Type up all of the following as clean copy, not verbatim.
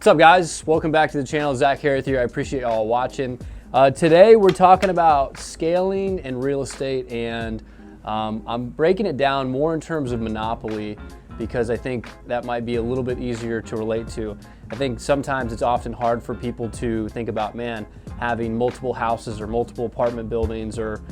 What's up, guys? Welcome back to the channel. Zach Hoereth here. I appreciate y'all watching. Today we're talking about scaling and real estate, and I'm breaking it down more in terms of monopoly because I think that might be a little bit easier to relate to. I think sometimes it's often hard for people to think about, man, having multiple houses or multiple apartment buildings or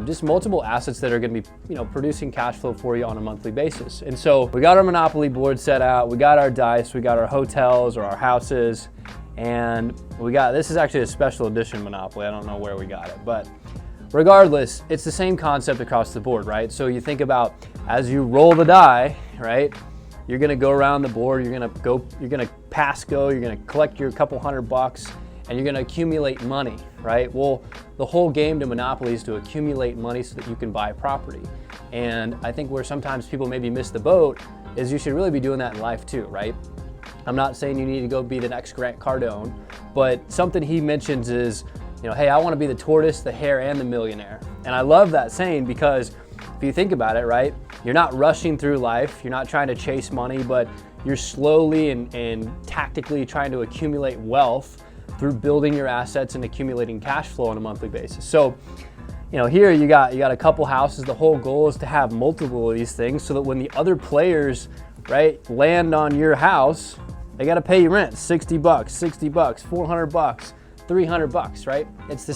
just multiple assets that are going to be, producing cash flow for you on a monthly basis. And so we got our monopoly board set out, we got our dice, we got our hotels or our houses, and this is actually a special edition monopoly. I don't know where we got it, but regardless, it's the same concept across the board, right? So you think about as you roll the die, right? You're going to go around the board, you're going to pass go, you're going to collect your couple $100, and you're going to accumulate money, right? Well, the whole game to Monopoly is to accumulate money so that you can buy property. And I think where sometimes people maybe miss the boat is you should really be doing that in life too, right? I'm not saying you need to go be the next Grant Cardone, but something he mentions is, hey, I want to be the tortoise, the hare, and the millionaire. And I love that saying because if you think about it, right, you're not rushing through life, you're not trying to chase money, but you're slowly and tactically trying to accumulate wealth through building your assets and accumulating cash flow on a monthly basis. So, here you got a couple houses. The whole goal is to have multiple of these things so that when the other players, right, land on your house, they got to pay you rent, $60, $60, $400, $300, right? It's the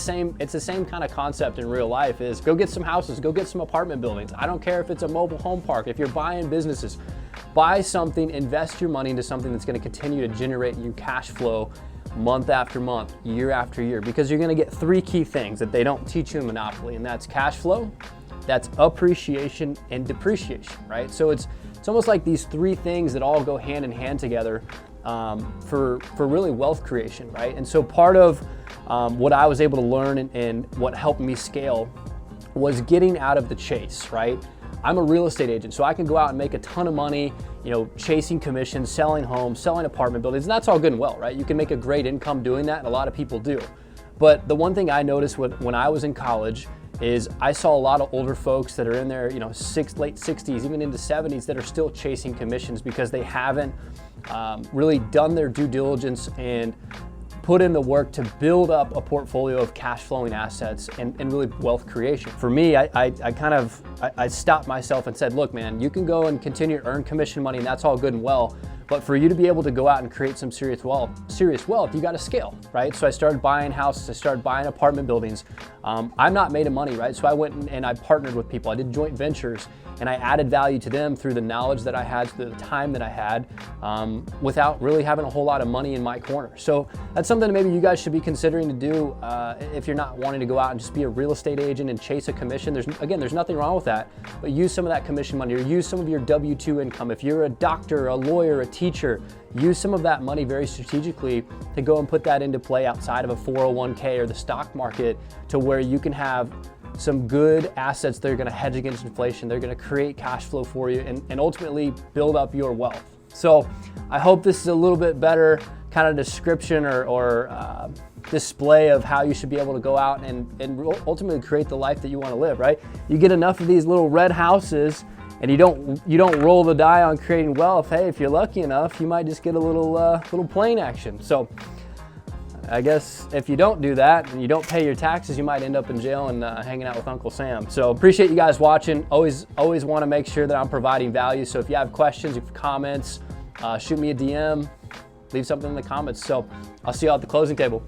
same kind of concept in real life. Is go get some houses, go get some apartment buildings. I don't care if it's a mobile home park. If you're buying businesses, buy something, invest your money into something that's going to continue to generate you cash flow month after month, year after year, because you're going to get three key things that they don't teach you in Monopoly, and that's cash flow, that's appreciation, and depreciation, right? So it's almost like these three things that all go hand in hand together for really wealth creation, right? And so part of what I was able to learn and what helped me scale was getting out of the chase, right? I'm a real estate agent, so I can go out and make a ton of money, chasing commissions, selling homes, selling apartment buildings, and that's all good and well, right? You can make a great income doing that, and a lot of people do. But the one thing I noticed when I was in college is I saw a lot of older folks that are in their late 60s, even into 70s, that are still chasing commissions because they haven't really done their due diligence and put in the work to build up a portfolio of cash flowing assets and really wealth creation. For me, I stopped myself and said, look, man, you can go and continue to earn commission money and that's all good and well, but for you to be able to go out and create some serious wealth, you got to scale, right? So I started buying houses, I started buying apartment buildings. I'm not made of money, right? So I went and I partnered with people. I did joint ventures and I added value to them through the knowledge that I had, through the time that I had, without really having a whole lot of money in my corner. So that's something that maybe you guys should be considering to do if you're not wanting to go out and just be a real estate agent and chase a commission. There's nothing wrong with that, but use some of that commission money or use some of your W-2 income. If you're a doctor, a lawyer, a teacher, use some of that money very strategically to go and put that into play outside of a 401k or the stock market, to where you can have some good assets that are going to hedge against inflation. They're going to create cash flow for you and ultimately build up your wealth. So I hope this is a little bit better kind of description or display of how you should be able to go out and ultimately create the life that you want to live, right? You get enough of these little red houses and you don't roll the die on creating wealth. Hey, if you're lucky enough, you might just get a little plane action. So I guess if you don't do that and you don't pay your taxes, you might end up in jail and hanging out with Uncle Sam. So appreciate you guys watching. Always want to make sure that I'm providing value. So if you have questions, if you have comments, shoot me a DM, leave something in the comments. So I'll see you all at the closing table.